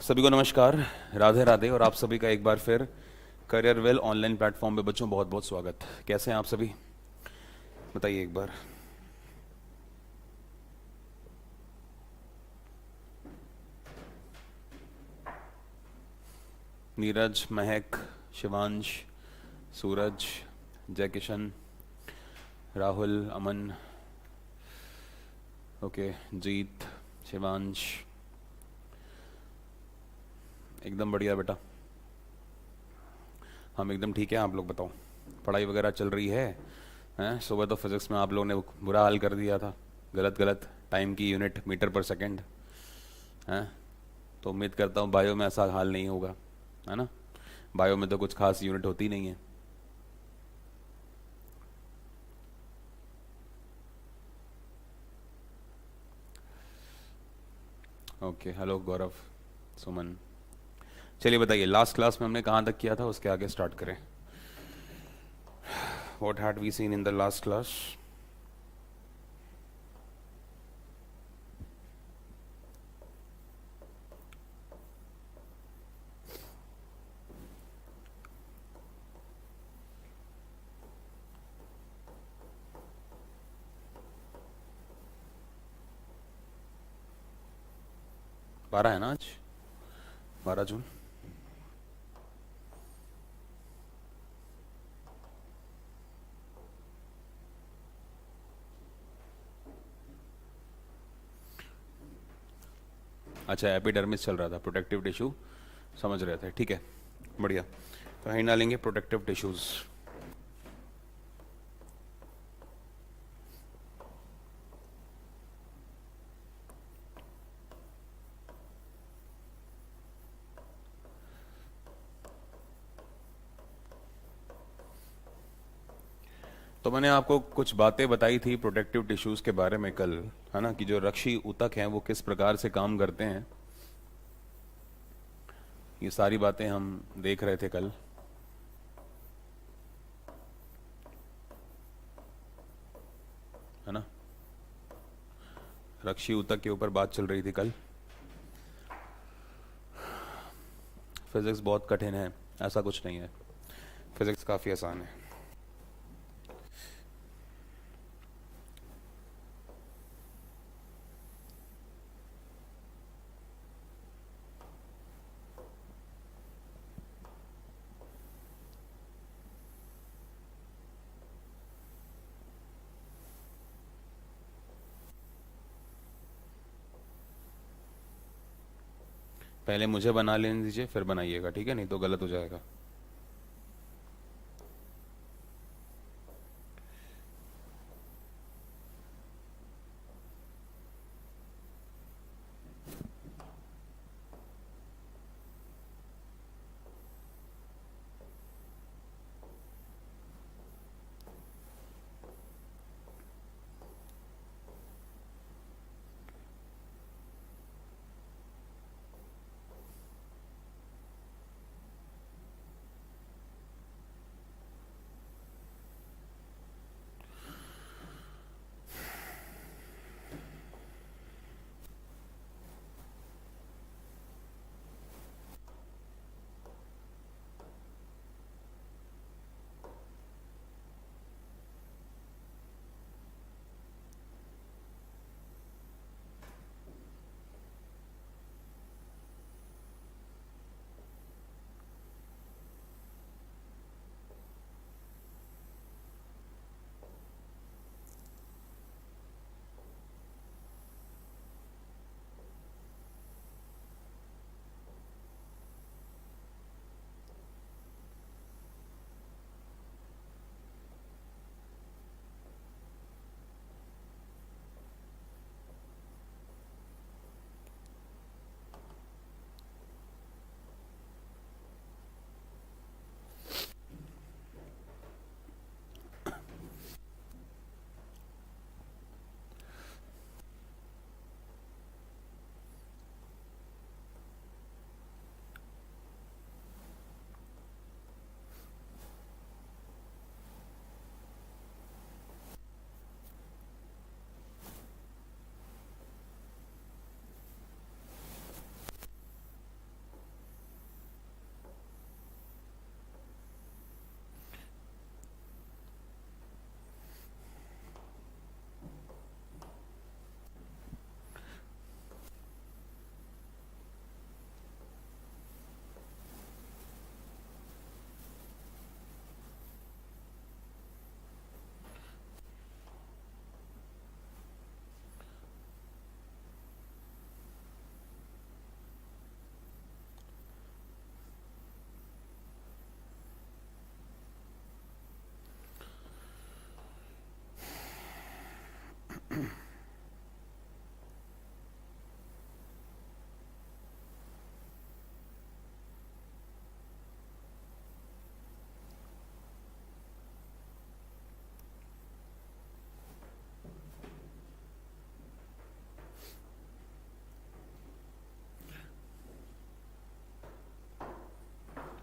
सभी को नमस्कार, राधे राधे। और आप सभी का एक बार फिर करियर वेल ऑनलाइन प्लेटफॉर्म पे बच्चों बहुत बहुत स्वागत। कैसे हैं आप सभी, बताइए एक बार। नीरज, महक, शिवांश, सूरज, जय किशन, राहुल, अमन, ओके, जीत, शिवांश, एकदम बढ़िया बेटा। हम एकदम ठीक है, आप लोग बताओ, पढ़ाई वगैरह चल रही है? हैं, सुबह तो फिजिक्स में आप लोगों ने बुरा हाल कर दिया था, गलत गलत टाइम की यूनिट मीटर पर सेकंड। हैं, तो उम्मीद करता हूँ बायो में ऐसा हाल नहीं होगा, है ना। बायो में तो कुछ खास यूनिट होती नहीं है। ओके, हेलो गौरव, सुमन। चलिए बताइए, लास्ट क्लास में हमने कहाँ तक किया था, उसके आगे स्टार्ट करें। What had we seen in the last class? बारह है ना आज, 12 जून। अच्छा, एपिडर्मिस चल रहा था, प्रोटेक्टिव टिश्यू समझ रहे थे, ठीक है, बढ़िया। तो यहीं डालेंगे प्रोटेक्टिव टिश्यूज। तो मैंने आपको कुछ बातें बताई थी प्रोटेक्टिव टिश्यूज के बारे में कल, है ना, कि जो रक्षी ऊतक हैं वो किस प्रकार से काम करते हैं। ये सारी बातें हम देख रहे थे कल, है ना। रक्षी ऊतक के ऊपर बात चल रही थी कल। फिजिक्स बहुत कठिन है ऐसा कुछ नहीं है, फिजिक्स काफ़ी आसान है। पहले मुझे बना लेने दीजिए, फिर बनाइएगा, ठीक है, नहीं तो गलत हो जाएगा।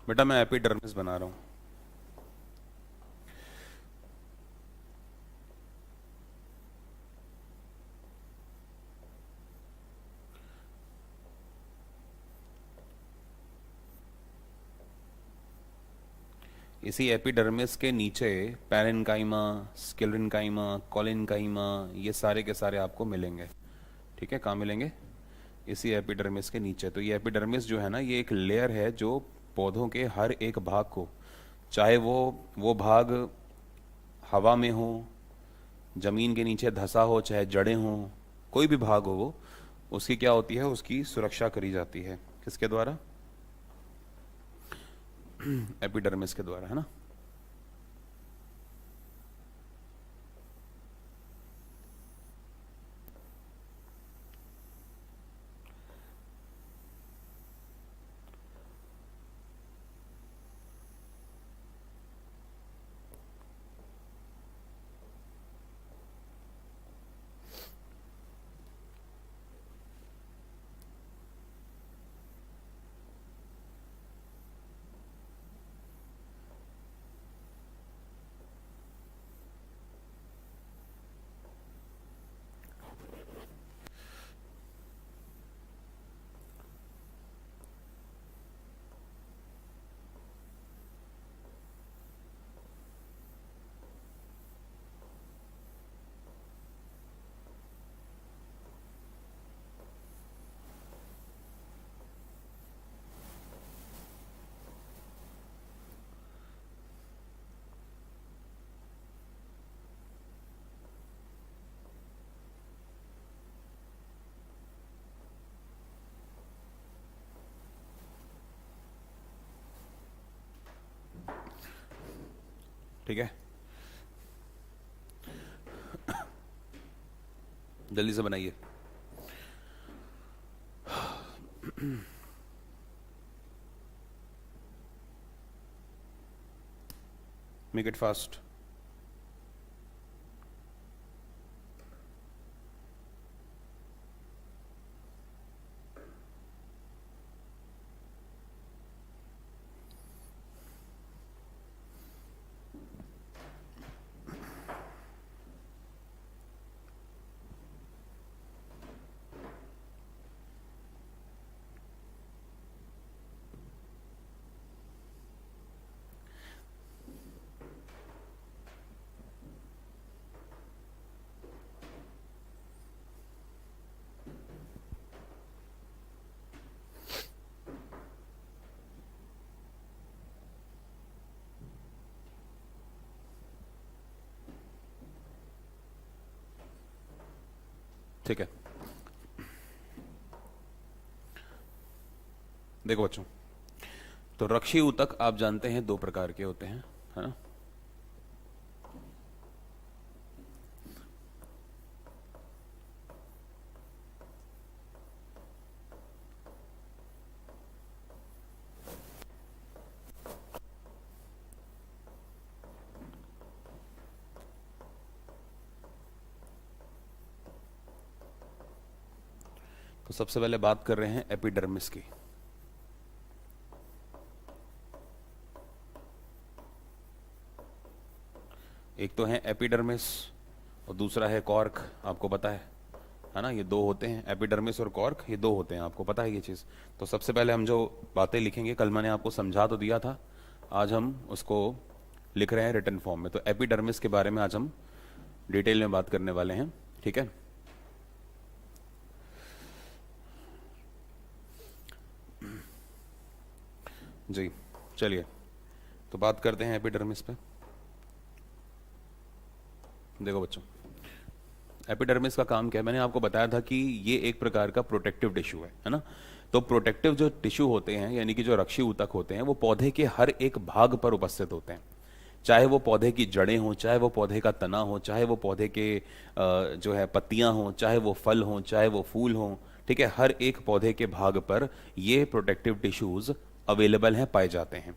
बेटा मैं एपिडर्मिस बना रहा हूँ। इसी एपिडर्मिस के नीचे पैरेन्काइमा, स्क्लेरेन्काइमा, कोलेन्काइमा, ये सारे के सारे आपको मिलेंगे। ठीक है, कहाँ मिलेंगे? इसी एपिडर्मिस के नीचे। तो ये एपिडर्मिस जो है ना, ये एक लेयर है जो पौधों के हर एक भाग को, चाहे वो भाग हवा में हो, जमीन के नीचे धंसा हो, चाहे जड़ें हो, कोई भी भाग हो, वो उसकी क्या होती है, उसकी सुरक्षा करी जाती है। किसके द्वारा? एपिडर्मिस के द्वारा, है ना। ठीक है, जल्दी से बनाइए। Make it fast. ठीक है, देखो बच्चों, तो रक्षी ऊतक आप जानते हैं दो प्रकार के होते हैं, है ना। तो सबसे पहले बात कर रहे हैं एपिडर्मिस की। एक तो है एपिडर्मिस और दूसरा है कॉर्क, आपको पता है ना। ये दो होते हैं, एपिडर्मिस और कॉर्क, ये दो होते हैं, आपको पता है ये चीज़। तो सबसे पहले हम जो बातें लिखेंगे, कल मैंने आपको समझा तो दिया था, आज हम उसको लिख रहे हैं रिटन फॉर्म में। तो एपिडर्मिस के बारे में आज हम डिटेल में बात करने वाले हैं, ठीक है। जी चलिए, तो बात करते हैं एपिडर्मिस पे। देखो बच्चों, एपिडर्मिस का काम क्या है, मैंने आपको बताया था कि ये एक प्रकार का प्रोटेक्टिव टिश्यू है ना। तो प्रोटेक्टिव जो टिश्यू होते हैं, यानी कि जो रक्षी ऊतक होते हैं, वो पौधे के हर एक भाग पर उपस्थित होते हैं। चाहे वो पौधे की जड़ें हों, चाहे वो पौधे का तना हो, चाहे वो पौधे के जो है पत्तियां हों, चाहे वो फल हों, चाहे वो फूल हों, ठीक है। हर एक पौधे के भाग पर ये प्रोटेक्टिव टिश्यूज अवेलेबल हैं, पाए जाते हैं।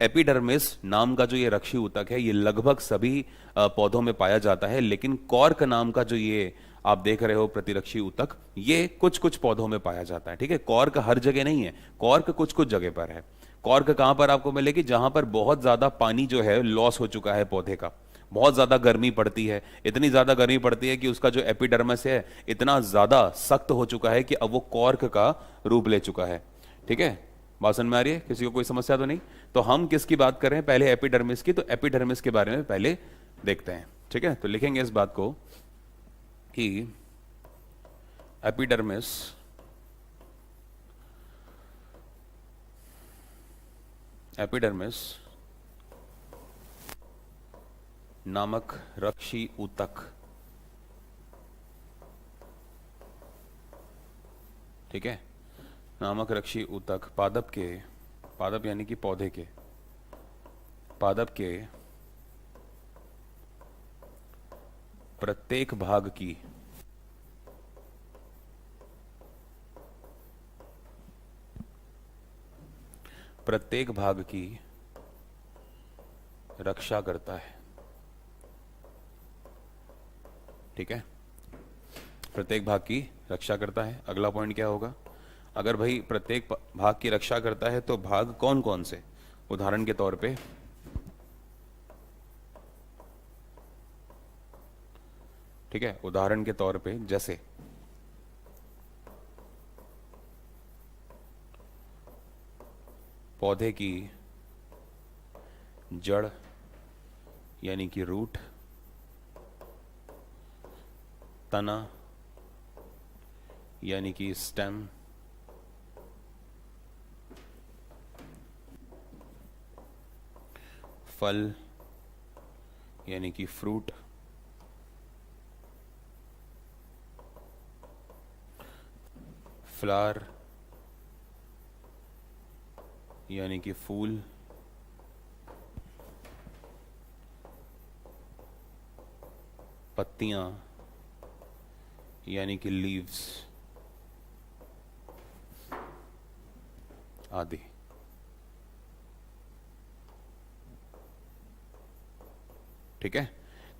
एपिडर्मिस नाम का जो ये रक्षी ऊतक है, ये लगभग सभी पौधों में पाया जाता है, लेकिन कॉर्क नाम का जो ये आप देख रहे हो प्रतिरक्षी ऊतक, ये कुछ कुछ पौधों में पाया जाता है, ठीक है। कॉर्क हर जगह नहीं है, कॉर्क कुछ कुछ जगह पर है। कॉर्क कहाँ पर आपको मिलेगी? जहां पर बहुत ज्यादा पानी जो है लॉस हो चुका है पौधे का, बहुत ज्यादा गर्मी पड़ती है, इतनी ज्यादा गर्मी पड़ती है कि उसका जो एपिडर्मिस है इतना ज्यादा सख्त हो चुका है कि अब वो कॉर्क का रूप ले चुका है। ठीक है, बात समझ में आ रही है? किसी को कोई समस्या तो नहीं? तो हम किसकी बात कर रहे हैं? पहले एपिडर्मिस की। तो एपिडर्मिस के बारे में पहले देखते हैं। ठीक है, तो लिखेंगे इस बात को कि एपिडर्मिस एपिडर्मिस नामक रक्षी ऊतक, ठीक है, नामक रक्षी ऊतक पादप के, पादप यानी कि पौधे के, पादप के प्रत्येक भाग की प्रत्येक भाग की रक्षा करता है। ठीक है, प्रत्येक भाग की रक्षा करता है। अगला पॉइंट क्या होगा? अगर भाई प्रत्येक भाग की रक्षा करता है तो भाग कौन कौन से? उदाहरण के तौर पे ठीक है, उदाहरण के तौर पे जैसे पौधे की जड़ यानी कि रूट, तना यानी कि स्टेम, फल यानी कि फ्रूट, फ्लावर यानी कि फूल, पत्तियां यानी कि लीव्स आदि। ठीक है,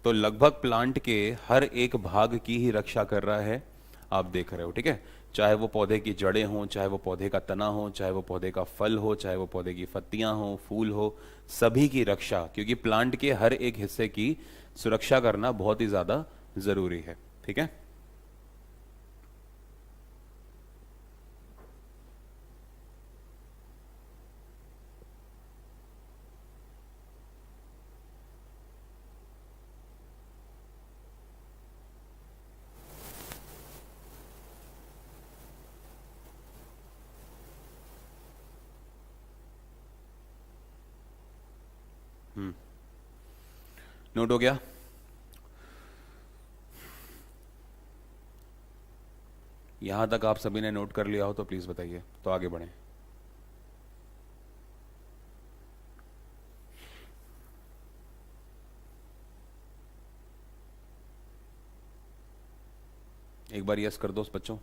तो लगभग प्लांट के हर एक भाग की ही रक्षा कर रहा है, आप देख रहे हो। ठीक है, चाहे वो पौधे की जड़ें हों, चाहे वो पौधे का तना हो, चाहे वो पौधे का फल हो, चाहे वो पौधे की पत्तियां हो, फूल हो, सभी की रक्षा, क्योंकि प्लांट के हर एक हिस्से की सुरक्षा करना बहुत ही ज्यादा जरूरी है। ठीक है, नोट हो गया? यहां तक आप सभी ने नोट कर लिया हो तो प्लीज बताइए, तो आगे बढ़ें। एक बार यस कर दो बच्चों।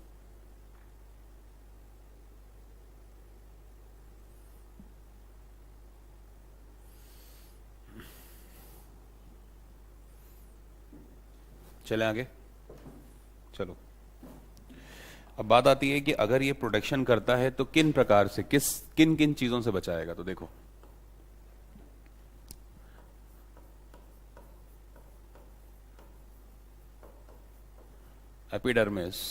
चले आगे, चलो। अब बात आती है कि अगर ये प्रोटेक्शन करता है तो किन प्रकार से, किन किन चीजों से बचाएगा? तो देखो, एपिडर्मिस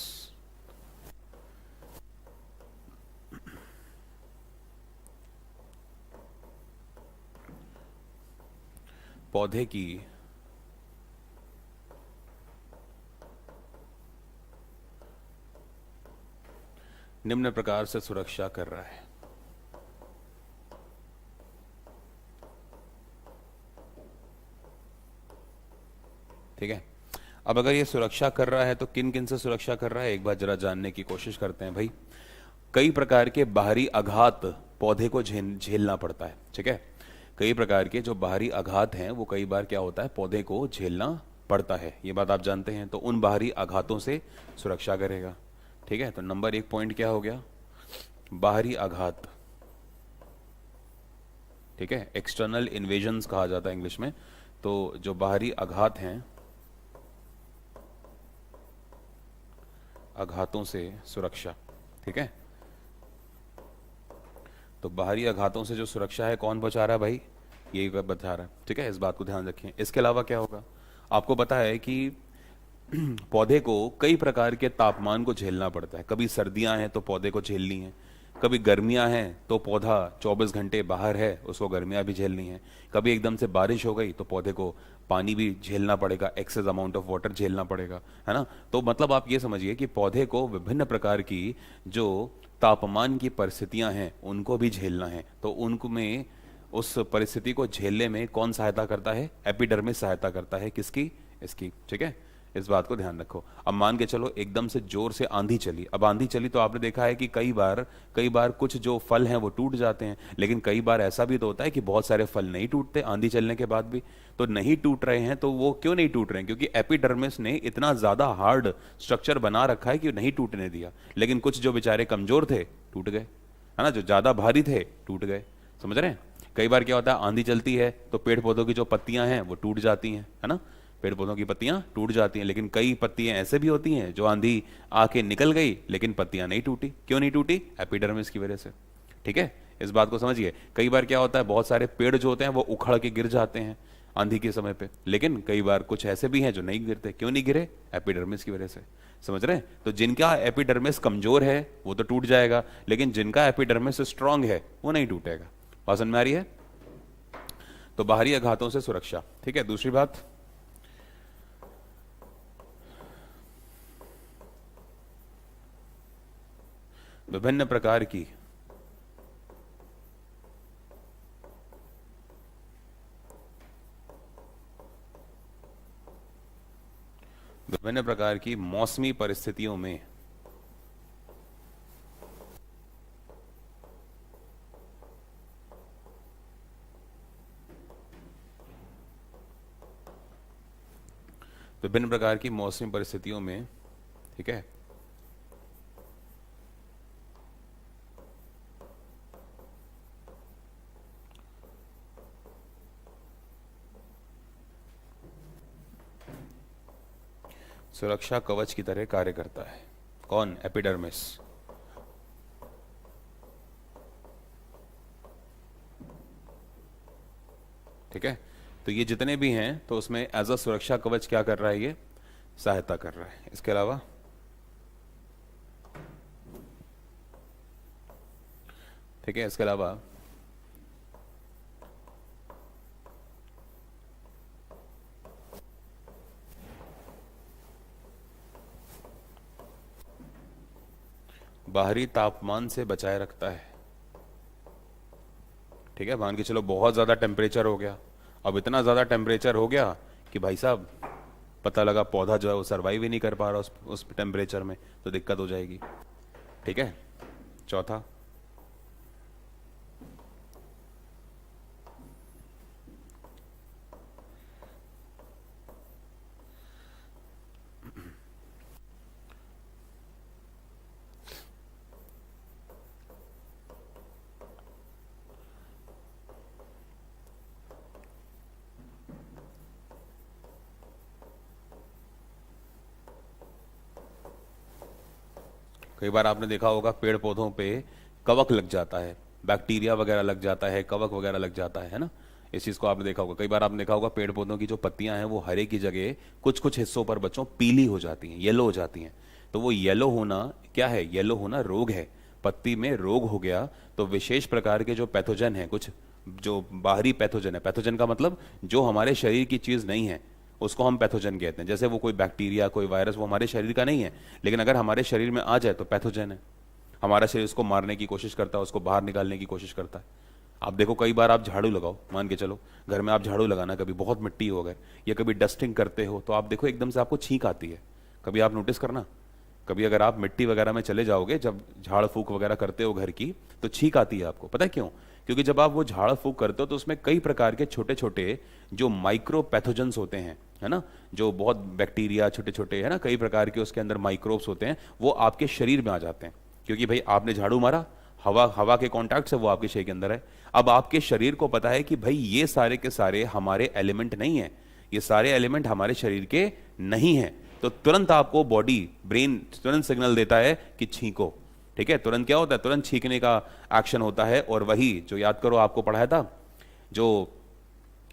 पौधे की निम्न प्रकार से सुरक्षा कर रहा है। ठीक है, अब अगर ये सुरक्षा कर रहा है तो किन किन से सुरक्षा कर रहा है, एक बार जरा जानने की कोशिश करते हैं भाई। कई प्रकार के बाहरी आघात पौधे को झेलना पड़ता है। ठीक है, कई प्रकार के जो बाहरी आघात हैं वो कई बार क्या होता है, पौधे को झेलना पड़ता है, ये बात आप जानते हैं। तो उन बाहरी आघातों से सुरक्षा करेगा। ठीक है, तो नंबर 1 पॉइंट क्या हो गया? बाहरी आघात। ठीक है, एक्सटर्नल इन्वेजन्स कहा जाता है इंग्लिश में। तो जो बाहरी आघात हैं, आघातों से सुरक्षा। ठीक है, तो बाहरी आघातों से जो सुरक्षा है कौन बचा रहा है भाई, यही बता रहा है। ठीक है, इस बात को ध्यान रखें। इसके अलावा क्या होगा, आपको पता है कि पौधे को कई प्रकार के तापमान को झेलना पड़ता है। कभी सर्दियां हैं तो पौधे को झेलनी है, कभी गर्मियां हैं तो पौधा 24 घंटे बाहर है, उसको गर्मियां भी झेलनी है, कभी एकदम से बारिश हो गई तो पौधे को पानी भी झेलना पड़ेगा, एक्सेस अमाउंट ऑफ वाटर झेलना पड़ेगा, है ना। तो मतलब आप ये समझिए कि पौधे को विभिन्न प्रकार की जो तापमान की परिस्थितियां हैं उनको भी झेलना है। तो उनमें उस परिस्थिति को झेलने में कौन सहायता करता है, एपिडर्मिस सहायता करता है, किसकी, इसकी। ठीक है, इस बात को ध्यान रखो। अब मान के चलो एकदम से जोर से आंधी चली, अब आंधी चली तो आपने देखा है कि कई बार कुछ जो फल हैं वो टूट जाते हैं, लेकिन कई बार ऐसा भी तो होता है कि बहुत सारे फल नहीं टूटते आंधी चलने के बाद भी। तो नहीं टूट रहे हैं तो वो क्यों नहीं टूट रहे हैं, क्योंकि एपिडर्मिस ने इतना ज्यादा हार्ड स्ट्रक्चर बना रखा है कि नहीं टूटने दिया। लेकिन कुछ जो बेचारे कमजोर थे टूट गए, है ना, जो ज्यादा भारी थे टूट गए। समझ रहे हैं। कई बार क्या होता है, आंधी चलती है तो पेड़ पौधों की जो पत्तियां हैं वो टूट जाती हैं, है ना, पेड़ पौधों की पत्तियां टूट जाती हैं। लेकिन कई पत्तियां ऐसे भी होती हैं जो आंधी आके निकल गई लेकिन पत्तियां नहीं टूटी। क्यों नहीं टूटी, एपिडर्मिस की वजह से। ठीक है, इस बात को समझिए। कई बार क्या होता है, बहुत सारे पेड़ जो होते हैं वो उखड़ के गिर जाते हैं आंधी के समय पे, लेकिन कई बार कुछ ऐसे भी हैं जो नहीं गिरते। क्यों नहीं गिरे, एपिडर्मिस की वजह से। समझ रहे हैं। तो जिनका एपिडर्मिस कमजोर है वो तो टूट जाएगा, लेकिन जिनका एपिडर्मिस स्ट्रांग है वो नहीं टूटेगा। बात समझ में आ रही है। तो बाहरी आघातों से सुरक्षा। ठीक है, दूसरी बात, विभिन्न प्रकार की मौसमी परिस्थितियों में ठीक है, सुरक्षा कवच की तरह कार्य करता है। कौन, एपिडर्मिस। ठीक है, तो ये जितने भी हैं तो उसमें एज अ सुरक्षा कवच क्या कर रहा है, ये सहायता कर रहा है। इसके अलावा ठीक है, इसके अलावा बाहरी तापमान से बचाए रखता है। ठीक है, मान के चलो बहुत ज्यादा टेम्परेचर हो गया, अब इतना ज्यादा टेम्परेचर हो गया कि भाई साहब पता लगा पौधा जो है वो सर्वाइव ही नहीं कर पा रहा उस टेम्परेचर में, तो दिक्कत हो जाएगी। ठीक है, चौथा, कई बार आपने देखा होगा पेड़ पौधों पे कवक लग जाता है, बैक्टीरिया वगैरह लग जाता है, कवक वगैरह लग जाता है ना। इस चीज को आपने देखा होगा। कई बार आपने देखा होगा पेड़ पौधों की जो पत्तियां हैं वो हरे की जगह कुछ कुछ हिस्सों पर बच्चों पीली हो जाती हैं, येलो हो जाती हैं। तो वो येलो होना क्या है, येलो होना रोग है। पत्ती में रोग हो गया तो विशेष प्रकार के जो पैथोजन है, कुछ जो बाहरी पैथोजन है, पैथोजन का मतलब जो हमारे शरीर की चीज नहीं है उसको हम पैथोजन कहते हैं। जैसे वो कोई बैक्टीरिया, कोई वायरस, वो हमारे शरीर का नहीं है, लेकिन अगर हमारे शरीर में आ जाए तो पैथोजन है। हमारा शरीर उसको मारने की कोशिश करता है, उसको बाहर निकालने की कोशिश करता है। आप देखो कई बार आप झाड़ू लगाओ, मान के चलो घर में आप झाड़ू लगाना, कभी बहुत मिट्टी हो गए या कभी डस्टिंग करते हो तो आप देखो एकदम से आपको छींक आती है। कभी आप नोटिस करना, कभी अगर आप मिट्टी वगैरह में चले जाओगे, जब झाड़ फूक वगैरह करते हो घर की, तो छींक आती है आपको। पता है क्यों? क्योंकि जब आप वो झाड़ फूक करते हो तो उसमें कई प्रकार के छोटे छोटे जो माइक्रो पैथोजन्स होते हैं, है ना, जो बहुत बैक्टीरिया छोटे छोटे, है ना, कई प्रकार के उसके अंदर माइक्रोब्स होते हैं, वो आपके शरीर में आ जाते हैं। क्योंकि भाई आपने झाड़ू मारा, हवा के कांटेक्ट से वो आपके शरीर के अंदर है। अब आपके शरीर को पता है कि भाई ये सारे के सारे हमारे एलिमेंट नहीं है, ये सारे एलिमेंट हमारे शरीर के नहीं है, तो तुरंत आपको बॉडी, ब्रेन तुरंत सिग्नल देता है कि छींको, ठीक है, तुरंत क्या होता है, तुरंत छींकने का एक्शन होता है। और वही जो याद करो आपको पढ़ाया था, जो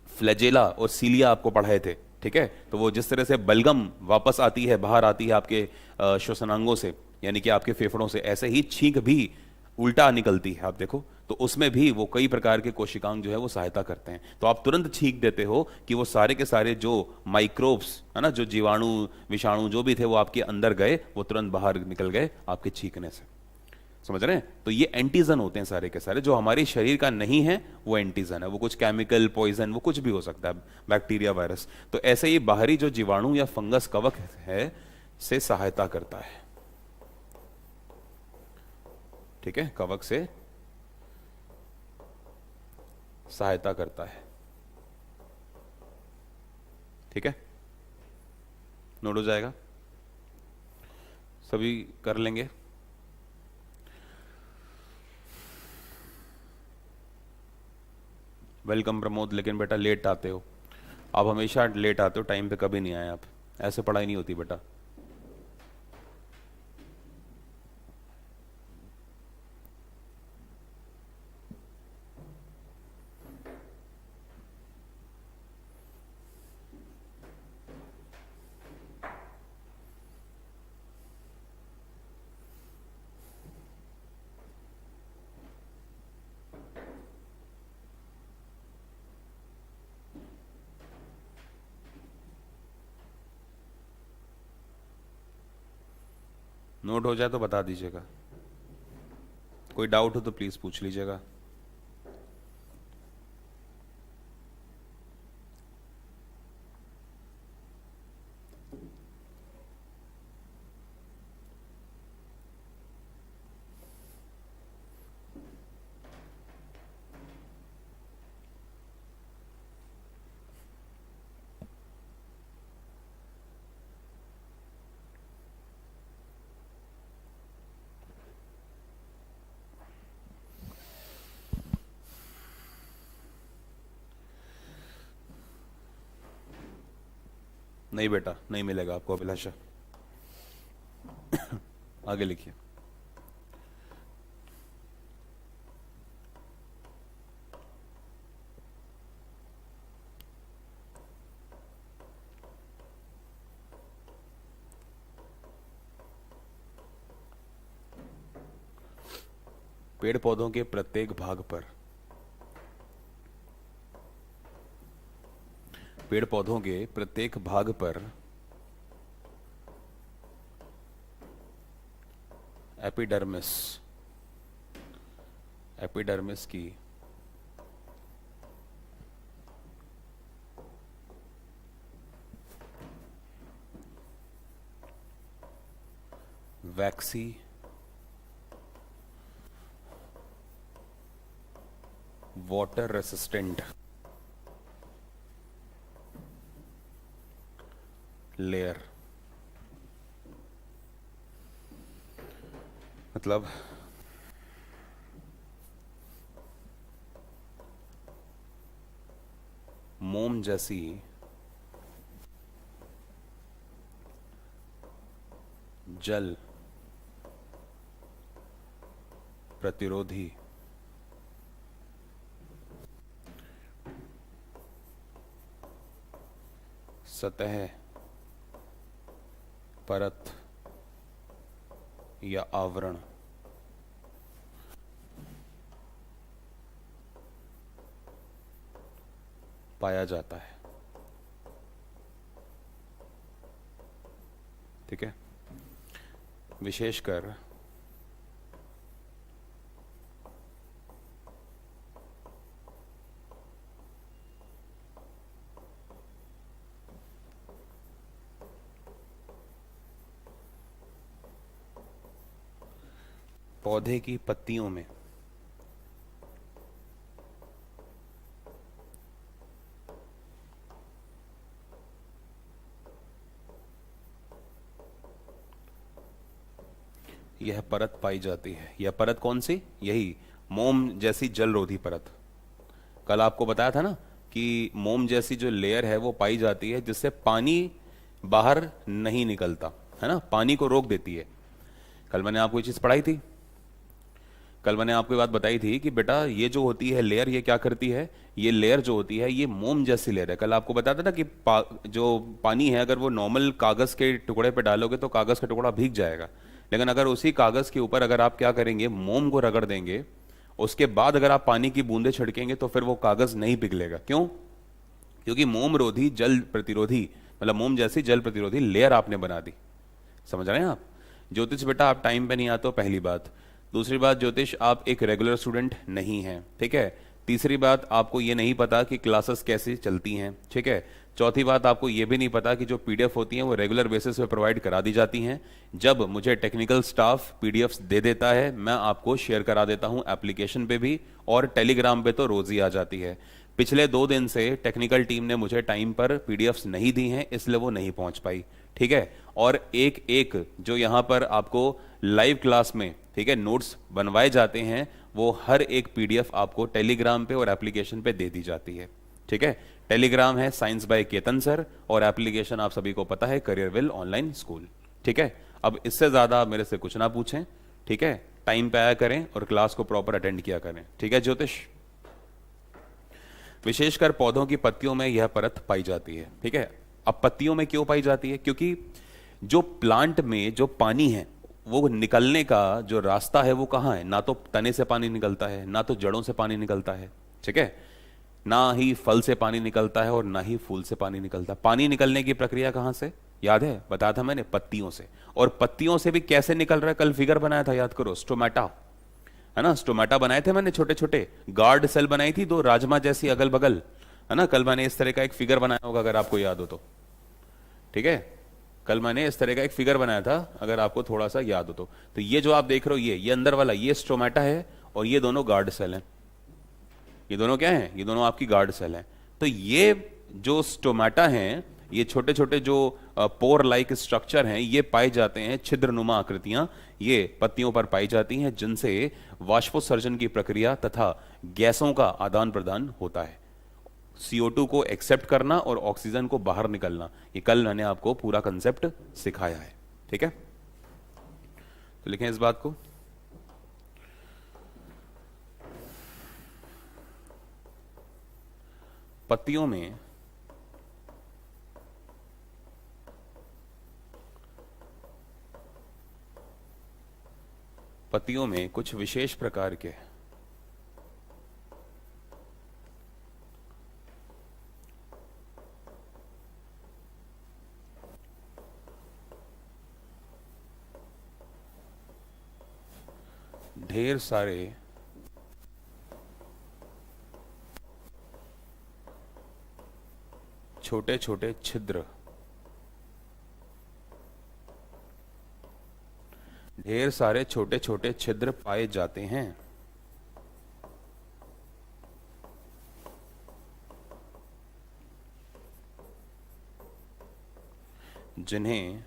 फ्लैजेला और सीलिया आपको पढ़ाए थे, ठीक है, तो वो जिस तरह से बलगम वापस आती है, बाहर आती है आपके श्वसनांगों से, यानी कि आपके फेफड़ों से, ऐसे ही छींक भी उल्टा निकलती है। आप देखो तो उसमें भी वो कई प्रकार के कोशिकांग जो है वो सहायता करते हैं। तो आप तुरंत छींक देते हो कि वो सारे के सारे जो माइक्रोब्स है ना, जो जीवाणु विषाणु जो भी थे वो आपके अंदर गए, वो तुरंत बाहर निकल गए आपके छींकने से। समझ रहे हैं? तो ये एंटीजन होते हैं सारे के सारे, जो हमारे शरीर का नहीं है वो एंटीजन है। वो कुछ केमिकल पॉइजन, वो कुछ भी हो सकता है, बैक्टीरिया वायरस। तो ऐसे ही बाहरी जो जीवाणु या फंगस कवक है से सहायता करता है, ठीक है, कवक से सहायता करता है। ठीक है, नोट हो जाएगा, सभी कर लेंगे। वेलकम प्रमोद, लेकिन बेटा लेट आते हो आप, हमेशा लेट आते हो, टाइम पे कभी नहीं आए आप। ऐसे पढ़ाई नहीं होती बेटा। नोट हो जाए तो बता दीजिएगा, कोई डाउट हो तो प्लीज पूछ लीजिएगा। नहीं बेटा, नहीं मिलेगा आपको अभिलाषा। आगे लिखिए। पेड़ पौधों के प्रत्येक भाग पर, पेड़ पौधों के प्रत्येक भाग पर एपिडर्मिस, एपिडर्मिस की वैक्सी वाटर रेसिस्टेंट लेयर, मतलब मोम जैसी जल प्रतिरोधी सतह परत या आवरण पाया जाता है। ठीक है, विशेषकर पौधे की पत्तियों में यह परत पाई जाती है। यह परत कौन सी? यही मोम जैसी जल रोधी परत। कल आपको बताया था ना कि मोम जैसी जो लेयर है वो पाई जाती है जिससे पानी बाहर नहीं निकलता, है ना, पानी को रोक देती है। कल मैंने आपको ये चीज पढ़ाई थी, कल मैंने आपको ये बात बताई थी कि बेटा ये जो होती है लेयर, ये क्या करती है, ये लेयर जो होती है ये मोम जैसी लेयर है। कल आपको बताया था ना कि जो पानी है अगर वो नॉर्मल कागज के टुकड़े पे डालोगे तो कागज का टुकड़ा भीग जाएगा, लेकिन अगर उसी कागज के ऊपर अगर आप क्या करेंगे, मोम को रगड़ देंगे, उसके बाद अगर आप पानी की बूंदे छिड़केंगे तो फिर वो कागज नहीं पिघलेगा। क्यों? क्योंकि मोम रोधी जल प्रतिरोधी, मतलब मोम जैसी जल प्रतिरोधी लेयर आपने बना दी। समझ रहे हैं आप? ज्योतिष बेटा आप टाइम पे नहीं आते हो, पहली बात। दूसरी बात, ज्योतिष आप एक रेगुलर स्टूडेंट नहीं हैं, ठीक है। तीसरी बात, आपको ये नहीं पता कि क्लासेस कैसे चलती हैं, ठीक है। चौथी बात, आपको ये भी नहीं पता कि जो पीडीएफ होती हैं वो रेगुलर बेसिस पे प्रोवाइड करा दी जाती हैं। जब मुझे टेक्निकल स्टाफ पीडीएफ्स दे देता है मैं आपको शेयर करा देता हूं एप्लीकेशन पे भी, और टेलीग्राम पे तो रोज ही आ जाती है। पिछले 2 दिन से टेक्निकल टीम ने मुझे टाइम पर पीडीएफ्स नहीं दी हैं, इसलिए वो नहीं पहुंच पाई, ठीक है। और एक एक जो यहाँ पर आपको लाइव क्लास में, ठीक है, नोट्स बनवाए जाते हैं, वो हर एक पीडीएफ आपको टेलीग्राम पे और एप्लीकेशन पे दे दी जाती है, ठीक है। टेलीग्राम है साइंस बाय केतन सर, और एप्लीकेशन आप सभी को पता है करियर विल ऑनलाइन स्कूल, ठीक है। अब इससे ज्यादा मेरे से कुछ ना पूछें, ठीक है। टाइम पे आया करें और क्लास को प्रॉपर अटेंड किया करें, ठीक है ज्योतिष। विशेषकर पौधों की पत्तियों में यह परत पाई जाती है, ठीक है। अब पत्तियों में क्यों पाई जाती है? क्योंकि जो प्लांट में जो पानी है वो निकलने का जो रास्ता है वो कहाँ है? ना तो तने से पानी निकलता है, ना तो जड़ों से पानी निकलता है, ठीक है। ना ही फल से पानी निकलता है और ना ही फूल से पानी निकलता है। पानी निकलने की प्रक्रिया कहाँ से? याद है, बताया था मैंने, पत्तियों से। और पत्तियों से भी कैसे निकल रहा है? कल फिगर बनाया था, याद करो, स्टोमेटा, है ना। स्टोमेटा बनाए थे मैंने, छोटे छोटे गार्ड सेल बनाई थी, 2 राजमा जैसी अगल बगल, है ना। कल मैंने इस तरह का एक फिगर बनाया होगा अगर आपको याद हो तो, ठीक है। कल मैंने इस तरह का एक फिगर बनाया था अगर आपको थोड़ा सा याद हो तो ये जो आप देख रहे हो, ये अंदर वाला ये स्टोमेटा है, और ये दोनों गार्ड सेल हैं। ये दोनों क्या हैं? ये दोनों आपकी गार्ड सेल हैं। तो ये जो स्टोमेटा हैं, ये छोटे छोटे जो पोर लाइक स्ट्रक्चर हैं, ये पाए जाते हैं, छिद्रनुमा आकृतियां ये पत्तियों पर पाई जाती हैं, जिनसे वाष्पोत्सर्जन की प्रक्रिया तथा गैसों का आदान प्रदान होता है। CO2 को एक्सेप्ट करना और ऑक्सीजन को बाहर निकलना, ये कल मैंने आपको पूरा कंसेप्ट सिखाया है, ठीक है। तो लिखें इस बात को। पत्तियों में कुछ विशेष प्रकार के ढेर सारे छोटे छोटे छिद्र, ढेर सारे छोटे छोटे छिद्र पाए जाते हैं, जिन्हें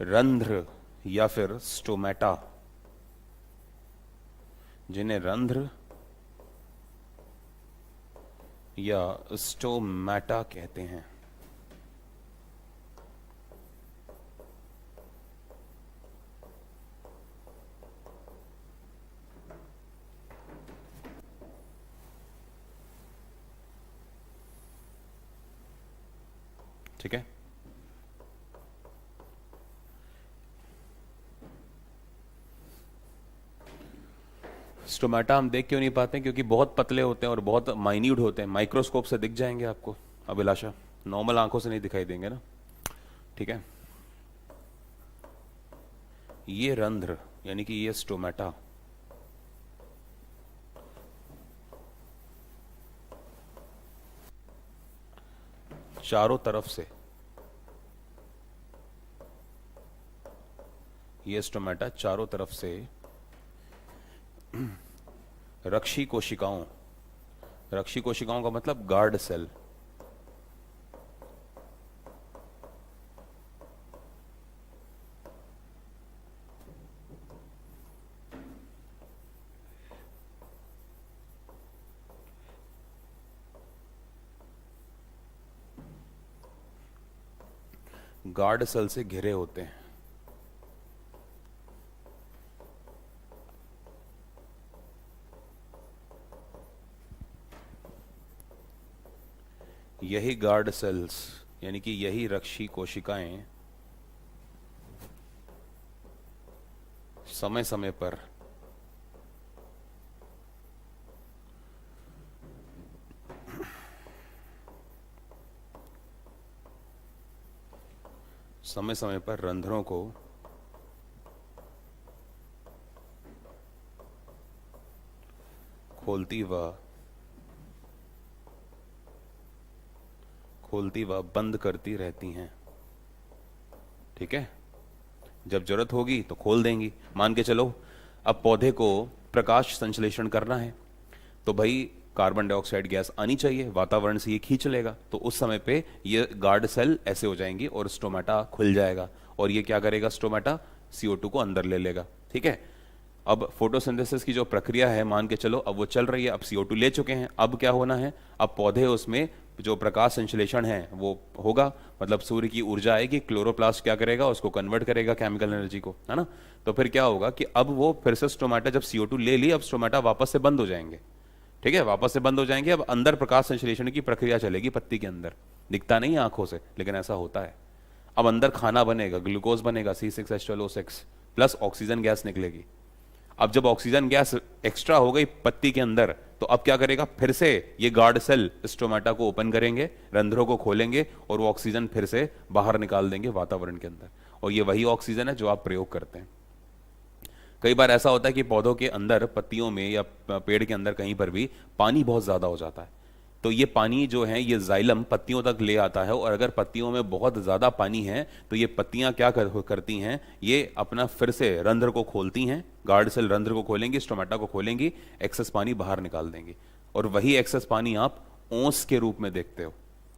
रंध्र या फिर स्टोमेटा, जिन्हें रंध्र या स्टोमेटा कहते हैं। ठीक है। स्टोमेटा हम देख क्यों नहीं पाते? क्योंकि बहुत पतले होते हैं और बहुत माइन्यूट होते हैं। माइक्रोस्कोप से दिख जाएंगे आपको अभिलाषा, नॉर्मल आंखों से नहीं दिखाई देंगे ना, ठीक है। ये रंध्र यानी कि ये स्टोमेटा चारों तरफ से, ये स्टोमेटा चारों तरफ से रक्षी कोशिकाओं, रक्षी कोशिकाओं का मतलब गार्ड सेल, गार्ड सेल से घिरे होते हैं। यही गार्ड सेल्स यानी कि यही रक्षी कोशिकाएं समय समय पर रंध्रों को खोलती व बंद करती रहती हैं। ठीक है, जब जरूरत होगी तो खोल देंगी। मान के चलो अब पौधे को प्रकाश संश्लेषण करना है तो भाई कार्बन डाइऑक्साइड गैस आनी चाहिए, वातावरण से ये खींच लेगा, तो उस समय पे ये गार्ड सेल ऐसे हो जाएंगी और स्टोमेटा खुल जाएगा और ये क्या करेगा, स्टोमेटा CO2 को अंदर ले लेगा। ठीक है, अब फोटोसिंथेसिस की जो प्रक्रिया है मान के चलो अब वो चल रही है, अब CO2 ले चुके हैं, अब क्या होना है, अब पौधे उसमें जो प्रकाश संश्लेषण है वो होगा, मतलब सूर्य की ऊर्जा आएगी, क्लोरोप्लास्ट क्या करेगा, उसको कन्वर्ट करेगा केमिकल एनर्जी को, है ना। तो फिर क्या होगा कि अब वो फिर से स्टोमेटा जब CO2 ले ली, अब स्टोमेटा वापस से बंद हो जाएंगे। ठीक है, वापस से बंद हो जाएंगे। अब अंदर प्रकाश संश्लेषण की प्रक्रिया चलेगी पत्ती के अंदर, दिखता नहीं है आंखों से लेकिन ऐसा होता है। अब अंदर खाना बनेगा, ग्लूकोज बनेगा C6H12O6 प्लस ऑक्सीजन गैस निकलेगी। अब जब ऑक्सीजन गैस एक्स्ट्रा हो गई पत्ती के अंदर तो अब क्या करेगा, फिर से ये गार्ड सेल स्टोमेटा को ओपन करेंगे, रंध्रों को खोलेंगे और वो ऑक्सीजन फिर से बाहर निकाल देंगे वातावरण के अंदर, और ये वही ऑक्सीजन है जो आप प्रयोग करते हैं। कई बार ऐसा होता है कि पौधों के अंदर, पत्तियों में या पेड़ के अंदर कहीं पर भी पानी बहुत ज्यादा हो जाता है, तो ये पानी जो है ये जाइलम पत्तियों तक ले आता है, और अगर पत्तियों में बहुत ज्यादा पानी है तो ये पत्तियां क्या करती हैं, ये अपना फिर से रंध्र को खोलती हैं, गार्ड सेल रंध्र को खोलेंगी, स्टोमेटा को खोलेंगी, एक्सेस पानी बाहर निकाल देंगी, और वही एक्सेस पानी आप ओस के रूप में देखते हो।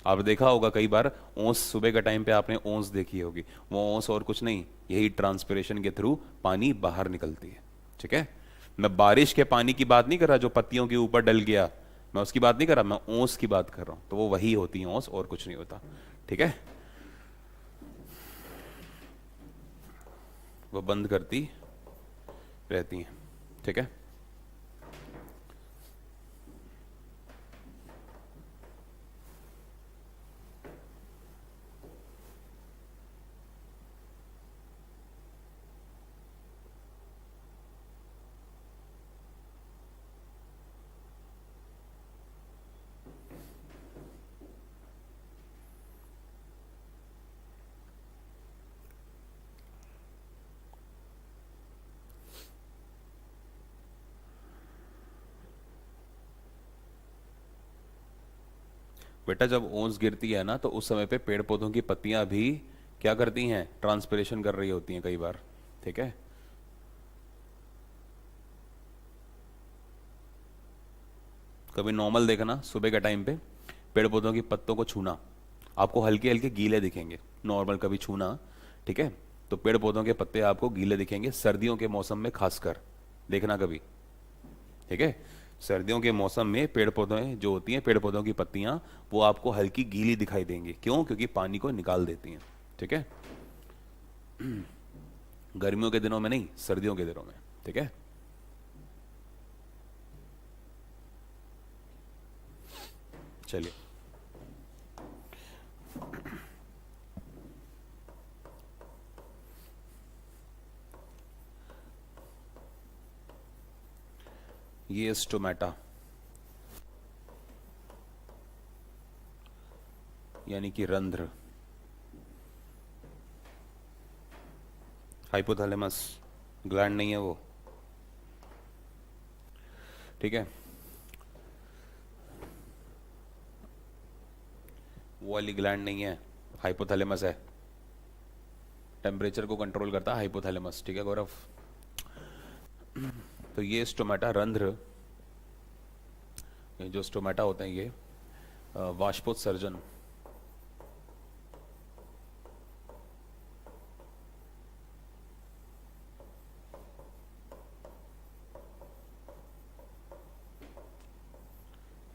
आप देखा होगा कई बार ओस, सुबह का टाइम पे आपने ओस देखी होगी, वो ओस और कुछ नहीं, यही ट्रांसपिरेशन के थ्रू पानी बाहर निकलती है। ठीक है, मैं बारिश के पानी की बात नहीं कर रहा जो पत्तियों के ऊपर डल गया, मैं उसकी बात नहीं कर रहा, मैं ओस की बात कर रहा हूं, तो वो वही होती है ओस, और कुछ नहीं होता। ठीक है, वो बंद करती रहती हैं। ठीक है, बेटा जब ओस गिरती है ना तो उस समय पे पेड़ पौधों की पत्तियां भी क्या करती हैं, ट्रांसपिरेशन कर रही होती हैं कई बार। ठीक है, कभी नॉर्मल देखना सुबह के टाइम पे पेड़ पौधों की पत्तों को छूना, आपको हल्के हल्के गीले दिखेंगे, नॉर्मल कभी छूना। ठीक है, तो पेड़ पौधों के पत्ते आपको गीले दिखेंगे सर्दियों के मौसम में खासकर, देखना कभी। ठीक है, सर्दियों के मौसम में पेड़ पौधे जो होती हैं, पेड़ पौधों की पत्तियां वो आपको हल्की गीली दिखाई देंगी, क्यों, क्योंकि पानी को निकाल देती हैं। ठीक है, गर्मियों के दिनों में नहीं, सर्दियों के दिनों में। ठीक है, चलिए ये स्टोमेटा यानी कि रंध्र, हाइपोथैलेमस ग्लैंड नहीं है वो। ठीक है, वो वाली ग्लैंड नहीं है, हाइपोथैलेमस है, टेम्परेचर को कंट्रोल करता है हाइपोथैलेमस। ठीक है गौरव, तो ये स्टोमेटा रंध्र, ये जो स्टोमेटा होते हैं ये वाष्पोत्सर्जन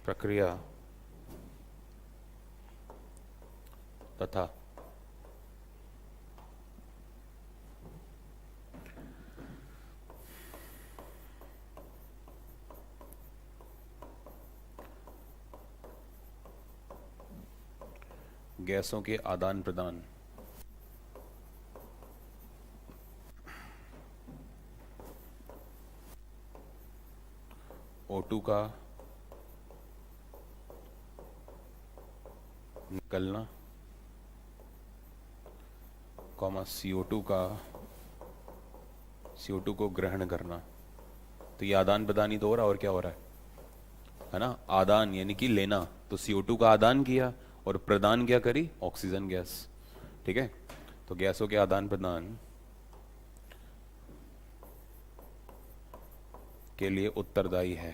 प्रक्रिया तथा गैसों के आदान प्रदान। O2 का निकलना, कॉमा CO2 का, CO2 को ग्रहण करना। तो ये आदान प्रदान ही तो हो रहा, और क्या हो रहा है ना? आदान यानी कि लेना, तो CO2 का आदान किया और प्रदान क्या करी? Oxygen gas. ठीक है, तो गैसों के आदान प्रदान के लिए उत्तरदायी है।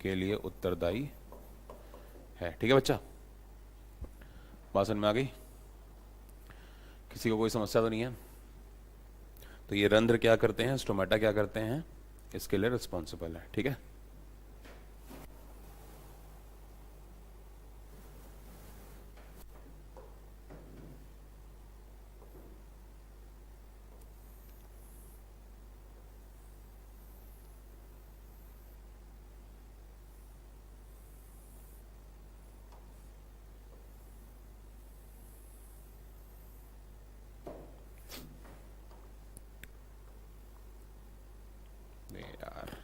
के लिए उत्तरदायी है। ठीक है बच्चा, बात समझ में आ गई? किसी को कोई समस्या तो नहीं है? तो ये रंध्र क्या करते हैं, स्टोमेटा क्या करते हैं, इसके लिए रिस्पॉन्सिबल है। ठीक है, यार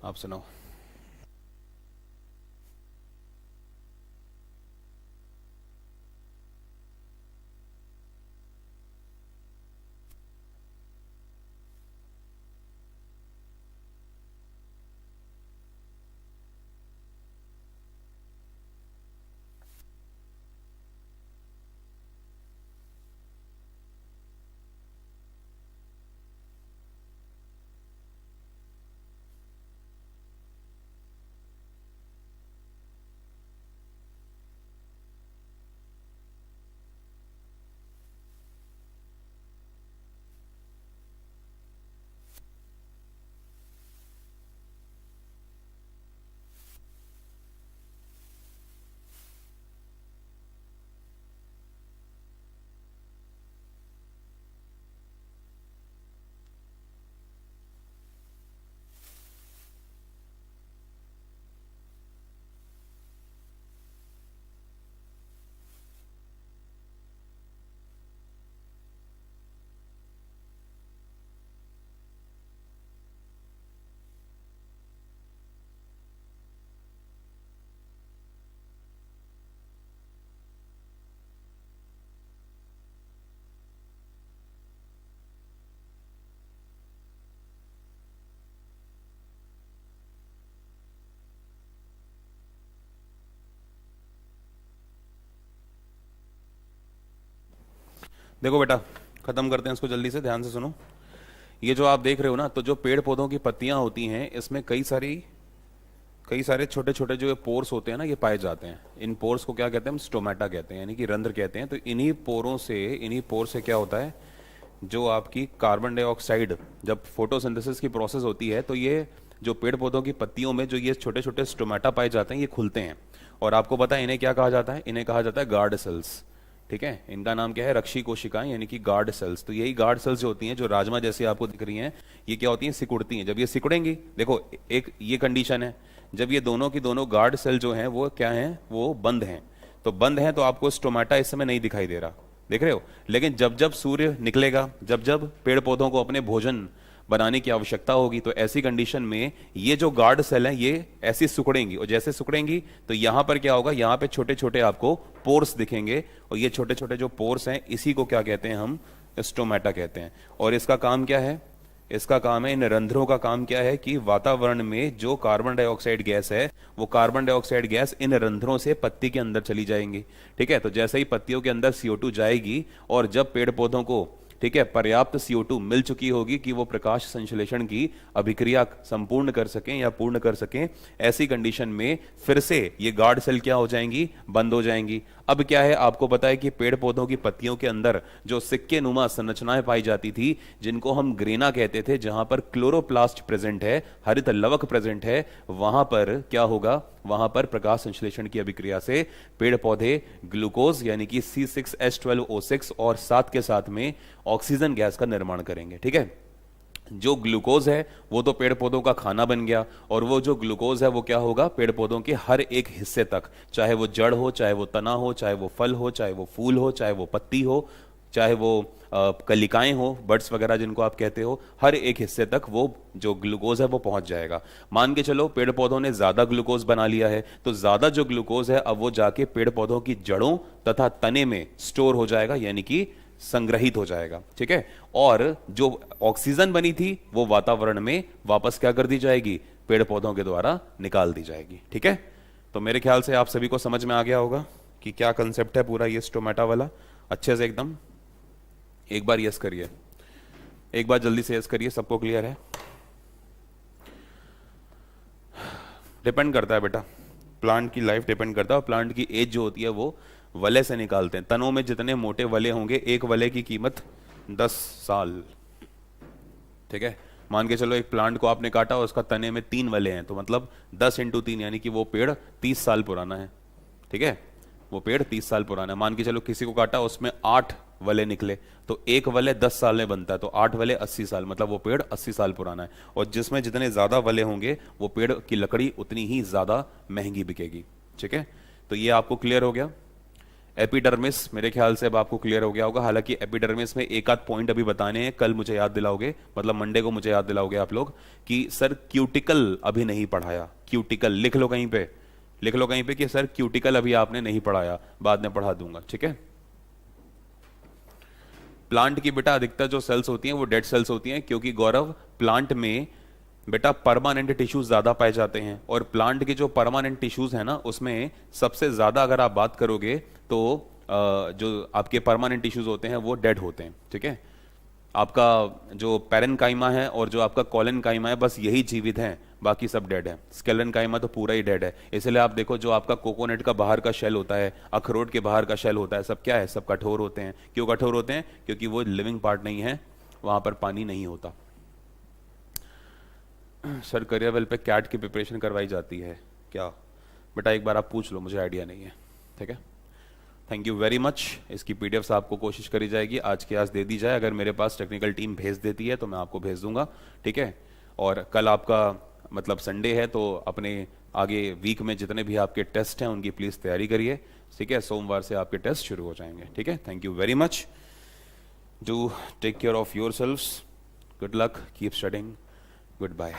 आप सुनाओ। देखो बेटा, खत्म करते हैं इसको जल्दी से, ध्यान से सुनो। ये जो आप देख रहे हो ना, तो जो पेड़ पौधों की पत्तियां होती हैं इसमें कई सारे छोटे छोटे जो पोर्स होते हैं ना, ये पाए जाते हैं। इन पोर्स को क्या कहते हैं हम? स्टोमेटा कहते हैं, यानी कि रंध्र कहते हैं। तो इन्हीं पोर से क्या होता है, जो आपकी कार्बन डाइऑक्साइड, जब फोटोसिंथेसिस की प्रोसेस होती है तो ये जो पेड़ पौधों की पत्तियों में जो ये छोटे छोटे स्टोमेटा पाए जाते हैं, ये खुलते हैं। और आपको पता है इन्हें क्या कहा जाता है? इन्हें कहा जाता है गार्ड सेल्स। ठीक है, इनका नाम क्या है? रक्षी कोशिकाएं, यानी कि गार्ड सेल्स। तो यही गार्ड सेल्स जो होती हैं, जो राजमा जैसे आपको दिख रही हैं, ये क्या होती हैं? सिकुड़ती हैं। जब ये सिकुड़ेंगी, देखो एक ये कंडीशन है, जब ये दोनों की दोनों गार्ड सेल जो हैं वो क्या हैं? वो बंद हैं। तो बंद हैं तो आपको स्टोमेटा इस समय नहीं दिखाई दे रहा, देख रहे हो। लेकिन जब जब सूर्य निकलेगा, जब जब पेड़ पौधों को अपने भोजन बनाने की आवश्यकता होगी, तो ऐसी कंडीशन में ये जो गार्ड सेल हैं ये ऐसी सिकुड़ेंगी। और जैसे सिकुड़ेंगी तो यहां पर क्या होगा? यहां पे छोटे छोटे आपको पोर्स दिखेंगे। और ये छोटे छोटे जो पोर्स हैं, इसी को क्या कहते हैं हम? स्टोमेटा कहते हैं। और इसका काम क्या है? इसका काम है, इन रंध्रों का काम क्या है कि वातावरण में जो कार्बन डाइऑक्साइड गैस है, वो कार्बन डाइऑक्साइड गैस इन रंध्रों से पत्ती के अंदर चली जाएंगी। ठीक है, तो जैसे ही पत्तियों के अंदर CO2 जाएगी, और जब पेड़ पौधों को, ठीक है, पर्याप्त CO2 मिल चुकी होगी कि वो प्रकाश संश्लेषण की अभिक्रिया संपूर्ण कर सकें या पूर्ण कर सकें, ऐसी कंडीशन में फिर से ये गार्ड सेल क्या हो जाएंगी? बंद हो जाएंगी। अब क्या है, आपको पता है कि पेड़ पौधों की पत्तियों के अंदर जो सिक्के नुमा संरचनाएं पाई जाती थी, जिनको हम ग्रेना कहते थे, जहां पर क्लोरोप्लास्ट प्रेजेंट है, हरित लवक प्रेजेंट है, वहां पर क्या होगा? वहां पर प्रकाश संश्लेषण की अभिक्रिया से पेड़ पौधे ग्लूकोज यानी कि C6H12O6 और साथ के साथ में ऑक्सीजन गैस का निर्माण करेंगे। ठीक है, जो ग्लूकोज है वो तो पेड़ पौधों का खाना बन गया, और वो जो ग्लूकोज है वो क्या होगा? पेड़ पौधों के हर एक हिस्से तक, चाहे वो जड़ हो, चाहे वो तना हो, चाहे वो फल हो, चाहे वो फूल हो, चाहे वो पत्ती हो, चाहे वो कलिकाएं हो, बड्स वगैरह जिनको आप कहते हो, हर एक हिस्से तक वो जो ग्लूकोज है वो पहुंच जाएगा। मान के चलो पेड़ पौधों ने ज्यादा ग्लूकोज बना लिया है, तो ज्यादा जो ग्लूकोज है अब वो जाके पेड़ पौधों की जड़ों तथा तने में स्टोर हो जाएगा, यानी कि संग्रहित हो जाएगा। ठीक है, और जो ऑक्सीजन बनी थी वो वातावरण में वापस क्या कर दी जाएगी? पेड़ पौधों के द्वारा निकाल दी जाएगी। ठीक है, तो मेरे ख्याल से आप सभी को समझ में आ गया होगा कि क्या कंसेप्ट है पूरा ये स्टोमेटा वाला, अच्छे से एकदम। एक बार यस करिए, एक बार जल्दी से यस करिए, सबको क्लियर है? डिपेंड करता है बेटा, प्लांट की लाइफ डिपेंड करता है, और प्लांट की एज जो होती है वो वलय से निकालते हैं। तनों में जितने मोटे वलय होंगे, एक वलय की कीमत 10 साल। ठीक है, मान के चलो एक प्लांट को आपने काटा और उसका तने में 3 वलय हैं, तो मतलब 10 × 3 यानी कि वो पेड़ 30 साल पुराना है। ठीक है, वो पेड़ 30 साल पुराना है। मान के चलो किसी को काटा, उसमें 8 वलय निकले, तो एक वलय 10 साल में बनता है, तो 8 वलय 80 साल, मतलब वो पेड़ 80 साल पुराना है। और जिसमें जितने ज्यादा वलय होंगे, वो पेड़ की लकड़ी उतनी ही ज्यादा महंगी बिकेगी। ठीक है, तो ये आपको क्लियर हो गया। एपिडर्मिस मेरे ख्याल से अब आपको क्लियर हो गया होगा। हालांकि एपिडर्मिस में एक आध पॉइंट अभी बताने हैं, कल मुझे याद दिलाओगे, मतलब मंडे को मुझे याद दिलाओगे आप लोग कि सर क्यूटिकल अभी नहीं पढ़ाया। क्यूटिकल लिख लो कहीं पे, लिख लो कहीं पे कि सर क्यूटिकल अभी आपने नहीं पढ़ाया, बाद में पढ़ा दूंगा। ठीक है, प्लांट की बेटा अधिकतर जो सेल्स होती हैं वो डेड सेल्स होती हैं, क्योंकि गौरव प्लांट में बेटा परमानेंट टिश्यूज ज्यादा पाए जाते हैं। और प्लांट के जो परमानेंट टिश्यूज हैं ना, उसमें सबसे ज्यादा अगर आप बात करोगे तो जो आपके परमानेंट टिश्यूज होते हैं वो डेड होते हैं। ठीक है, आपका जो पैरेनकाइमा है और जो आपका कॉलेनकाइमा है, बस यही जीवित हैं, बाकी सब डेड है। स्केलेनकाइमा तो पूरा ही डेड है। इसलिए आप देखो जो आपका कोकोनट का बाहर का शेल होता है, अखरोट के बाहर का शेल होता है, सब क्या है? सब कठोर होते हैं। क्यों कठोर होते हैं? क्योंकि वो लिविंग पार्ट नहीं है, वहां पर पानी नहीं होता। सर करियर पे कैट की प्रिपरेशन करवाई जाती है क्या? बेटा एक बार आप पूछ लो, मुझे आइडिया नहीं है। ठीक है, थैंक यू वेरी मच। इसकी पीडीएफ आपको कोशिश करी जाएगी आज के आज दे दी जाए। अगर मेरे पास टेक्निकल टीम भेज देती है तो मैं आपको भेज दूंगा। ठीक है, और कल आपका मतलब संडे है, तो अपने आगे वीक में जितने भी आपके टेस्ट हैं उनकी प्लीज तैयारी करिए। ठीक है, सोमवार से आपके टेस्ट शुरू हो जाएंगे। ठीक है, thank you very much. Do take care of yourselves. Good luck, keep studying, good bye.